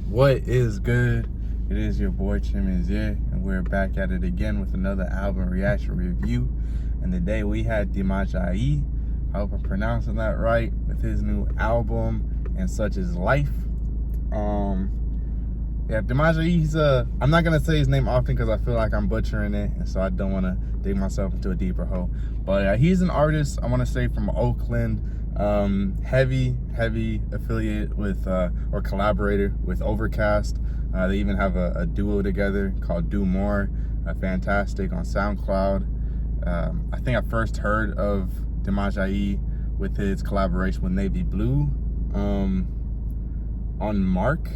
What is good? It is your boy Chimezie, and we're back at it again with another album reaction review. And today we had Demahjiae, I hope I'm pronouncing that right, with his new album And Such Is Life. Yeah, Demahjiae, I'm not gonna say his name often because I feel like I'm butchering it, and so I don't want to dig myself into a deeper hole. But he's an artist, I want to say, from Oakland, heavy affiliate with or collaborator with Ovrkast. They even have a duo together called Do More, fantastic, on SoundCloud. I think I first heard of Demahjiae with his collaboration with Navy Blue on Mark,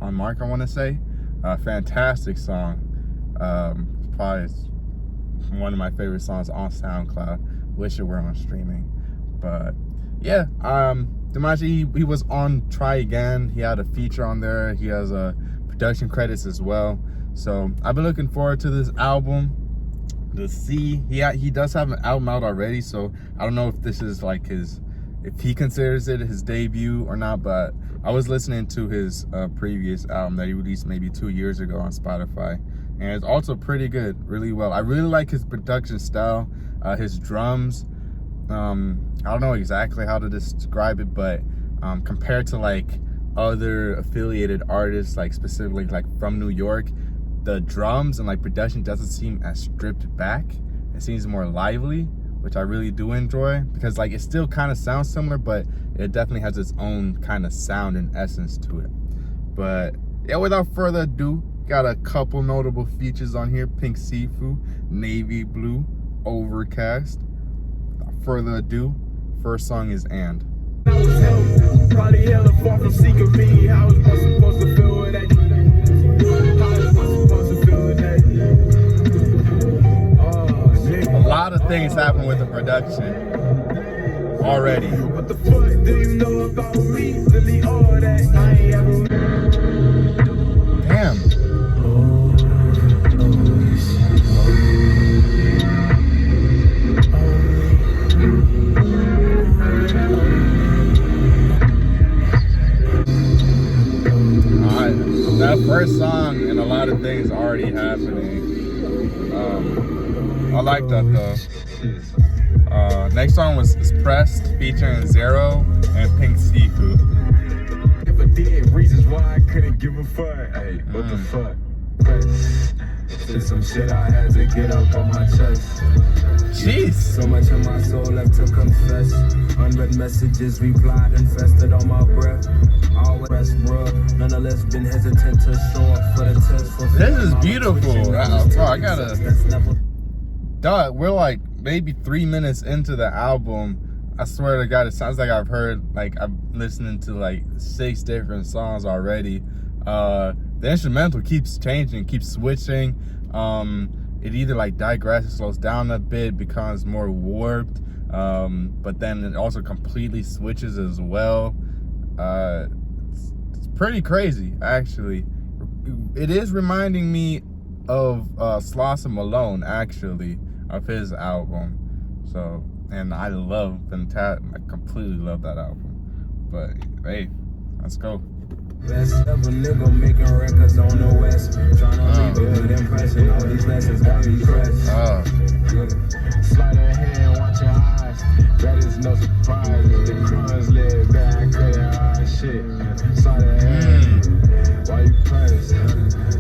I want to say. Fantastic song. Probably one of my favorite songs on SoundCloud. Wish it were on streaming. But yeah, Demahjiae, he was on Try Again. He had a feature on there. He has production credits as well. So I've been looking forward to this album to see. He does have an album out already, so I don't know if this is like if he considers it his debut or not, but I was listening to his previous album that he released maybe 2 years ago on Spotify, and it's also pretty good, really well. I really like his production style, his drums. I don't know exactly how to describe it, but compared to like other affiliated artists, like specifically like from New York, the drums and like production doesn't seem as stripped back. It seems more lively, which I really do enjoy, because like it still kind of sounds similar, but it definitely has its own kind of sound and essence to it. But yeah, without further ado, got a couple notable features on here: Pink Seafood, Navy Blue, Ovrkast. Without further ado, first song is And. Probably hella far from seeking me. How was I supposed to feel with that? How was I supposed to feel with that? A lot of things happen with the production already. What the fuck do you know about me? Delete all that. I ain't ever. Damn. That first song and a lot of things already happening. I like that though. Next song was Pressed featuring Zero and Pink Seafood. If I did, reasons why I couldn't give a fuck. Hey, what the fuck? There's some shit I had to get up on my chest. Jeez. So much of my soul left to confess. Unread messages replied and festered on my breath. Always rest, bro. Nonetheless, been hesitant to show up for the test. This is beautiful. I gotta. Dog, we're like maybe 3 minutes into the album. I swear to God, it sounds like I've listening to like 6 different songs already. The instrumental keeps changing, keeps switching. It either like digresses, slows down a bit, becomes more warped, but then it also completely switches as well. It's pretty crazy, actually. It is reminding me of Sloss and Malone, actually, of his album. So, and I completely love that album. But hey, let's go. Best ever nigga making records on the west. Trying to leave a good impression. All these lessons got me pressed. Slide her hand, watch your eyes. That is no surprise. The crumbs laid back, couldn't hide shit. Slide her hand, why you pressed?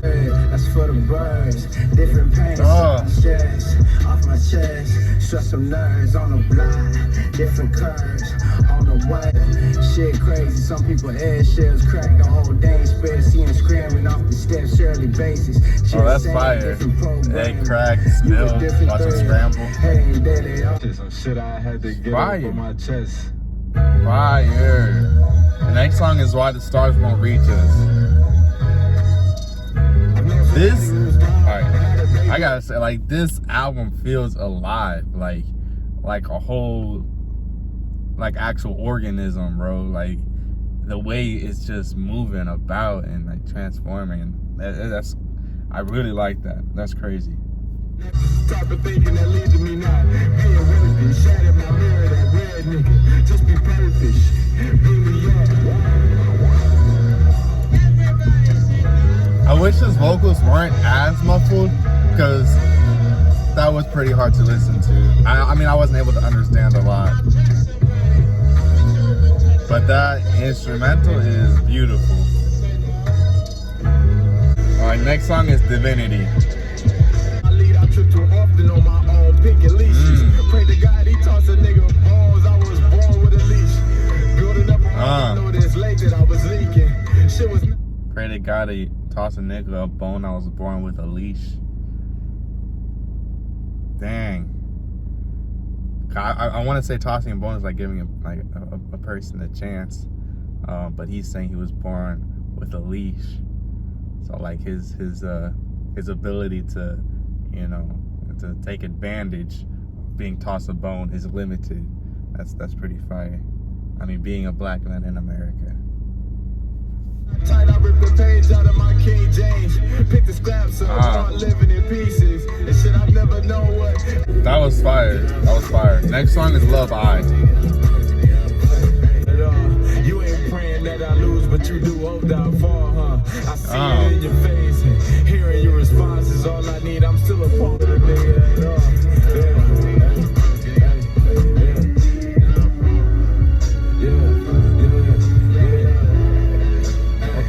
Hey, that's for the birds. Different pains, stress off my chest. Stress some nerves on the block. Different curves on the way. Shit crazy. Some people eggshells crack the whole dang spit. See him screaming off the steps, Shirley basis. Oh, that's fire. Egg crack, still, watch them scramble. Some shit I had to get up on my chest. Fire. The next song is Why the Stars Won't Reach Us. This, alright, I gotta say, like, this album feels alive, like a whole, like, actual organism, bro. Like, the way it's just moving about and like transforming, and I really like that. That's crazy. Type of thinking that leads to me not. Hey, Wednesday, shattered my mirror, that red nigga. Just be perfect. Beat me up. vocals weren't as muffled, because that was pretty hard to listen to. I mean, I wasn't able to understand a lot. But that instrumental is beautiful. Alright, next song is Divinity. I tripped too often on my own picket leashes. Pray to God he tossed a nigga balls. I was born with a leash. Building up on know this late that I was leaking. Shit was. Pray to God he tossed a nigga a bone. I was born with a leash. Dang. I want to say tossing a bone is like giving a person a chance, but he's saying he was born with a leash. So like his ability to, you know, to take advantage of being tossed a bone is limited. That's pretty fire. I mean, being a black man in America. Tight, I ripped the page out of my King James. Pick the scraps up, start living in pieces. And shit, I never know what. That was fire. That was fire. Next song is Love I. You ain't praying that I lose, but you do hope that I fall, huh? I see it in your face, and hearing your response is all I need. I'm still a part of the nigga.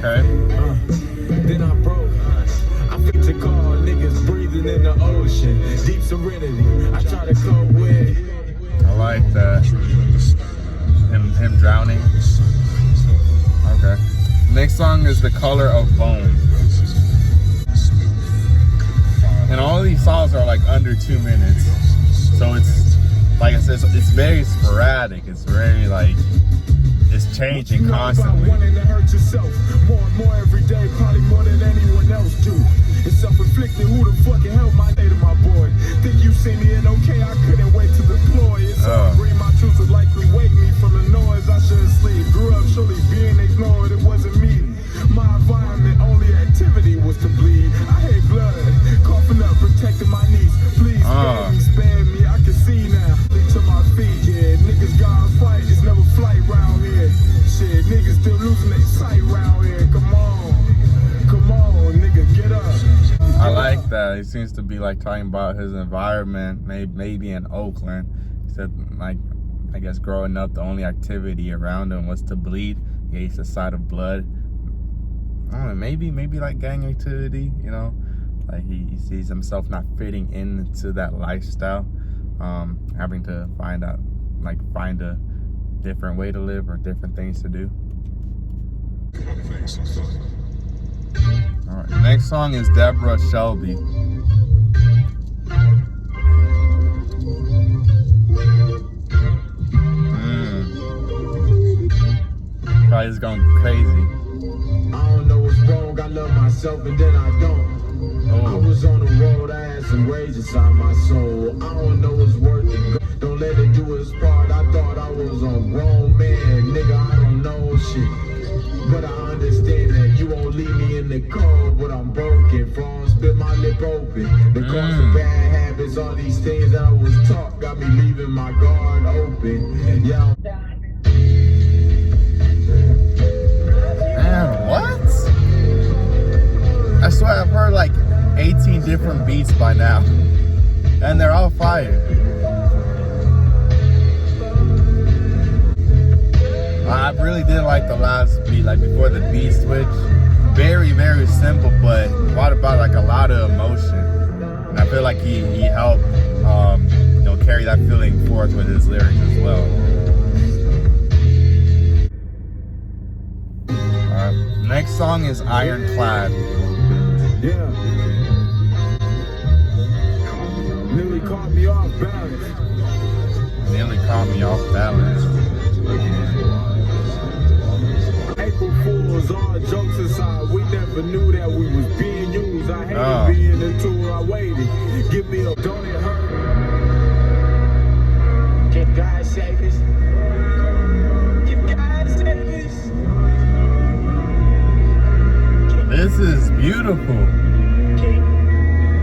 Okay. Then I broke. I fit to call niggas breathing in the ocean. Deep serenity. I try to cope with. I like that. Him drowning. Okay. Next song is The Color of Bone. And all of these songs are like under 2 minutes. So it's, like I said, it's very sporadic. It's very like, it's changing constantly. Wanting to hurt yourself more and more every day, probably more than anyone else do. It's self-inflicted. Who the fucking hell my day to my boy? Think you see me in okay? I couldn't wait to deploy. It's all green. My truth would likely wake me from the noise. I shouldn't sleep. Grew up surely being ignored. It wasn't me. My environment, only activity was to bleed. I hate blood, coughing up, protecting my knees. Please spare me. I can see now. To my feet, yeah. Niggas gotta fight. It's never flight round here. Shit, niggas still losing their sight round here. Come on, nigga, get up. I like that. He seems to be like talking about his environment, maybe in Oakland. He said, like, I guess growing up, the only activity around him was to bleed. He hates the sight of blood. I don't know, maybe like gang activity, you know? Like he sees himself not fitting into that lifestyle, having to find a different way to live or different things to do. All right, next song is Deborah Shelby. Probably just going crazy. I don't know what's wrong, I love myself and then I don't. I was on the road, I had some rage inside my soul. I don't know what's worth it, don't let it do its part. I thought I was a grown man, nigga, I don't know shit. But I understand that you won't leave me in the cold, but I'm broken. Frost spit my lip open. The cost of bad habits, all these things that I was taught, got me leaving my guard open. Yeah. Man, what? I swear I've heard like 18 different beats by now, and they're all fire. I really did like the last beat, like before the beat switch. Very, very simple, but brought about like a lot of emotion. And I feel like he helped, you know, carry that feeling forth with his lyrics as well. Next song is Ironclad. Yeah. Nearly caught me off balance. Nearly caught me off balance. April Fools, all jokes aside, we never knew that we was being used. I hated being the tool, I waited. Give me a don't it hurt. Can God save us? Can God save us? This is beautiful.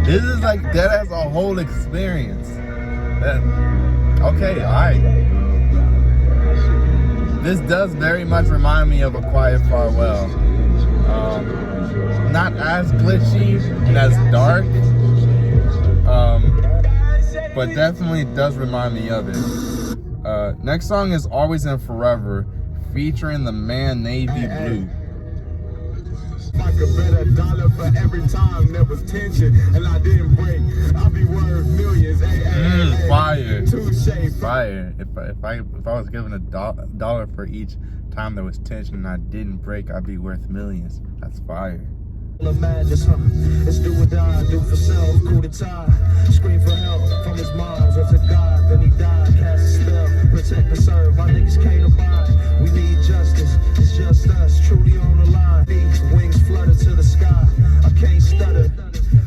This is like that as a whole experience. Okay, alright. This does very much remind me of A Quiet Farewell. Not as glitchy and as dark, but definitely does remind me of it. Next song is Always and Forever, featuring the man Navy Blue. Like a better dollar for every time there was tension and I didn't break. I'll be worth millions. Fire. Touché. Fire. If I was given a dollar for each time there was tension and I didn't break, I'd be worth millions. That's fire. Let's do what I do for self. Coup d'etat. Scream for help from his moms or to God. Then he died. Cast a spell. Protect and serve. My niggas can't abide. We need justice. It's just us. Truly on the line. These wings flutter to the sky. I can't stutter.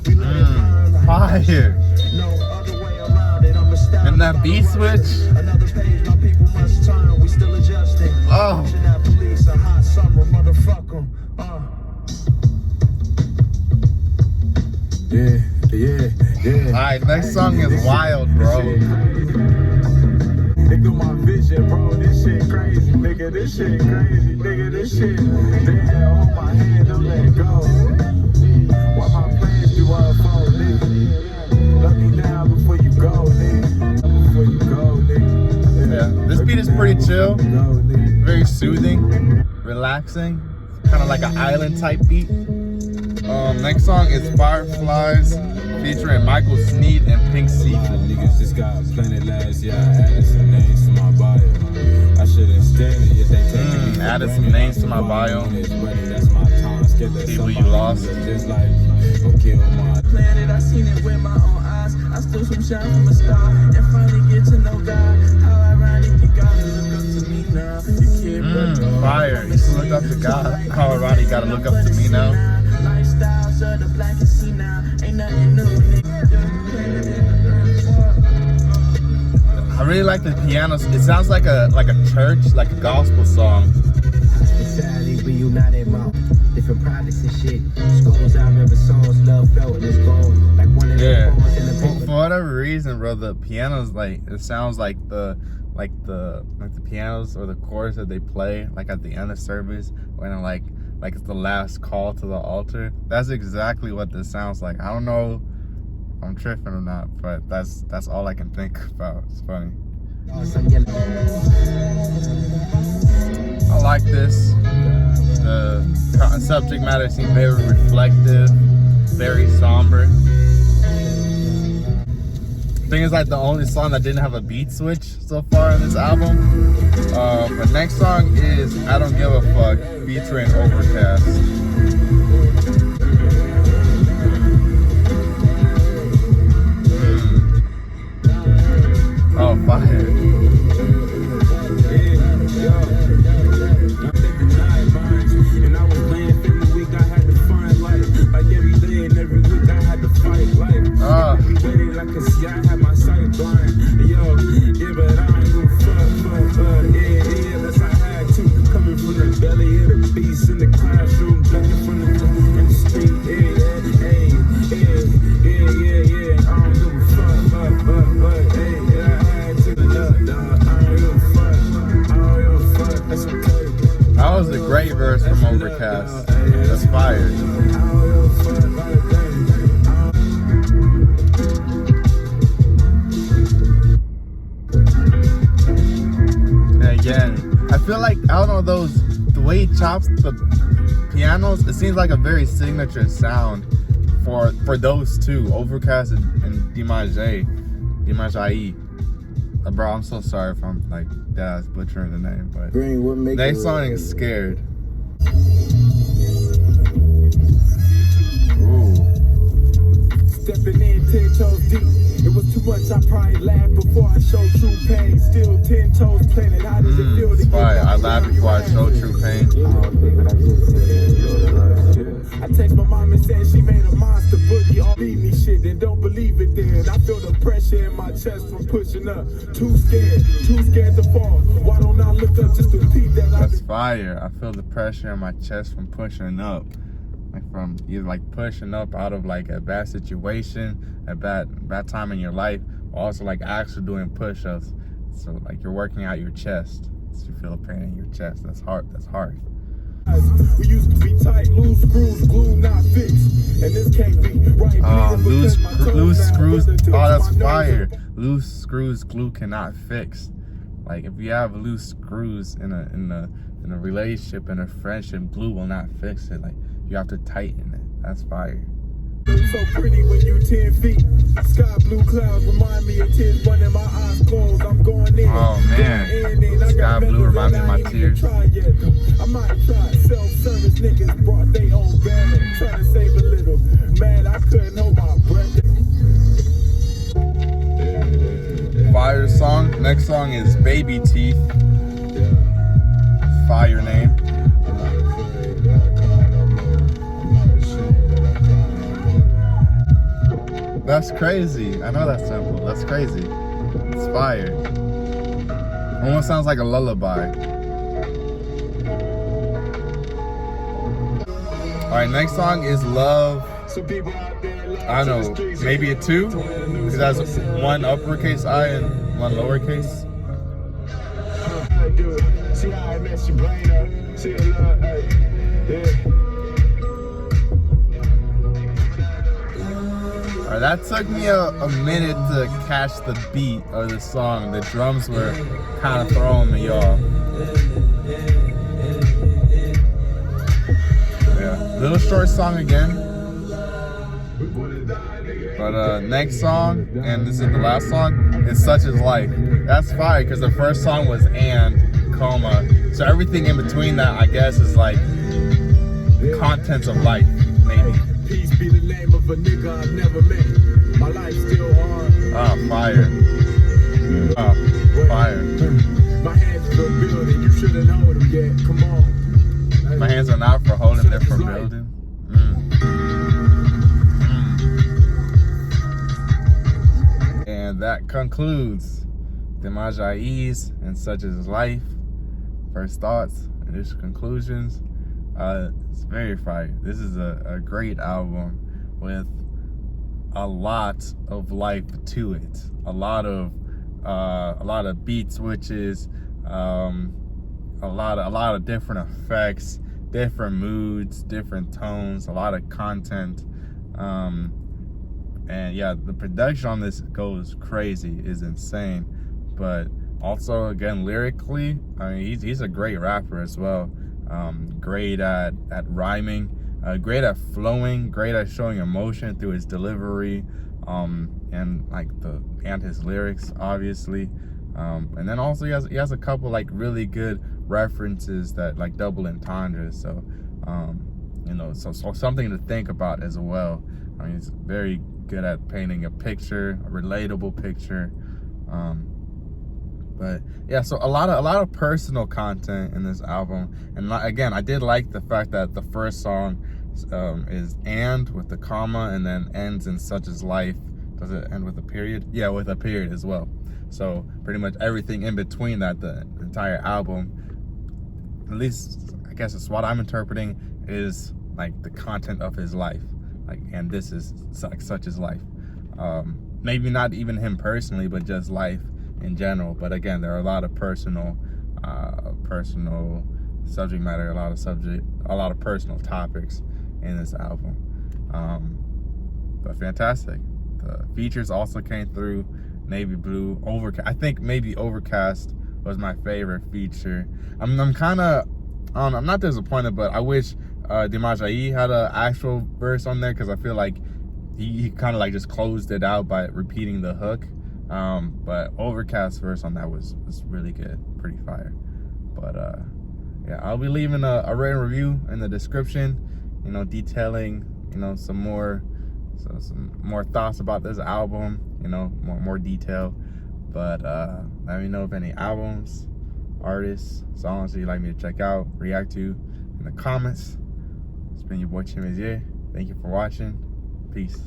We let it burn. Fire. No other way around it. I'm astounded. And that beat switch. Another page. My people must turn. We still adjusting. Oh. That police a hot summer. Motherfuck 'em. Yeah. Alright, next song is Wild, bro. Nigga, my vision, bro. This shit crazy. Nigga, this shit crazy. Nigga, this shit. Damn, hold my hand, don't let it go. Why my plans do unfold, nigga? Let me down before you go, nigga. Before you go, nigga. Yeah, this beat is pretty chill. Very soothing, relaxing. Kind of like an island type beat. Next song is Fireflies, featuring Michael Sneed and Pink Seafood. Niggas just got planted last year. I added some names to my bio. I shouldn't stand it if they take added some names to my bio. That's my time. People you lost. Just like, okay, my planet. I seen it with my own eyes. I stole some shine from a star and finally get to know God. How ironic you gotta look up to me now. You can't fire. You should look up to God. How ironic you gotta look up to me now. Lifestyles of the black and see now. Ain't nothing new, I really like the pianos. It sounds like a church, like a gospel song. Sadly, reunited mouth. Different projects and shit. Scrolls I remember songs, love felt and it's gone. Like one of the poems in the paper. For whatever reason, bro, the pianos it sounds like the pianos or the chorus that they play like at the end of service when like it's the last call to the altar. That's exactly what this sounds like. I don't know if I'm tripping or not, but that's all I can think about. It's funny. I like this. The subject matter seems very reflective, very somber. I think it's like the only song that didn't have a beat switch so far in this album. But next song is I Don't Give a Fuck, featuring Ovrkast. Oh, fire. That was a great verse from Ovrkast. That's fire. And again, I feel like, I don't know, the way he chops the pianos, it seems like a very signature sound for those two, Ovrkast and Demahjiae. Bro, I'm so sorry if I'm like dead-ass butchering the name, but next song is Scared. Ooh. Stepping in 10 toes deep. It was too much, I probably laughed before I showed true pain. Still 10 toes planted. How does it feel to get fire. I laughed before I showed true pain. I text my mom and said she made a monster boogie. All leave me shit and don't believe it then. I feel the pressure in my chest from pushing up. Too scared to fall. Why don't I look up just to repeat that? That's fire. I feel the pressure in my chest from pushing up. Like from either like pushing up out of like a bad situation, a bad time in your life, or also like actually doing push-ups. So like you're working out your chest. So you feel the pain in your chest. That's hard. We used to be tight, loose screws, glue not fixed. And this can't be right. Loose screws. Oh, that's fire. Loose screws, glue cannot fix. Like if you have loose screws in a relationship, in a friendship, glue will not fix it. Like you have to tighten it. That's fire. So pretty when you 10 feet. Sky blue clouds remind me of tears running my eyes closed. I'm going in. Oh man. Sky blue remind me of my tears. I might try self-service niggas brought their own band. Trying to save a little. Man, I couldn't hold my breath. Fire song. Next song is Baby Teeth. Fire name. That's crazy. I know that's simple. That's crazy. It's fire. Almost sounds like a lullaby. Alright, next song is Love. I don't know, maybe a 2? Because it has one uppercase I and one lowercase. See how I mess your brain up. See love, yeah. Alright, that took me a minute to catch the beat of the song. The drums were kind of throwing me off. Yeah, little short song again. But next song, and this is the last song, is Such Is Life. That's fire because the first song was and, coma. So everything in between that, I guess, is like contents of life, maybe. Peace be the name of a nigga I've never met. My life still hard. Oh, fire. Oh, fire. My hands for building, you shouldn't know them yet. Come on. My hands are not for holding, they're for building. And that concludes Demahjiae's and Such Is Life. First thoughts, initial conclusions. It's very fire. This is a great album with a lot of life to it. A lot of beat switches, a lot of different effects, different moods, different tones, a lot of content. And yeah, the production on this goes crazy, is insane. But also, again, lyrically, I mean, he's a great rapper as well. Great at rhyming, great at flowing, great at showing emotion through his delivery, and his lyrics, obviously. And then also he has a couple like really good references that like double entendres. So so something to think about as well. I mean, he's very good at painting a picture, a relatable picture. But yeah, so a lot of personal content in this album. And again, I did like the fact that the first song is and with the comma and then ends in Such Is Life. Does it end with a period? Yeah, with a period as well. So pretty much everything in between that, the entire album, at least I guess it's what I'm interpreting, is like the content of his life. Like, and this is like Such Is Life. Maybe not even him personally, but just life in general. But again, there are a lot of personal subject matter, a lot of personal topics in this album. But fantastic. The features also came through. Navy blue, Ovrkast. I think maybe Ovrkast was my favorite feature. I'm not disappointed, but I wish Demahjiae had an actual verse on there, because I feel like he kind of like just closed it out by repeating the hook. But Ovrkast verse on that was really good, pretty fire. But yeah, I'll be leaving a written review in the description, detailing some more thoughts about this album, more detail. But let me know if any albums, artists, songs that you'd like me to check out, react to in the comments. It's been your boy Chimezie. Thank you for watching. Peace.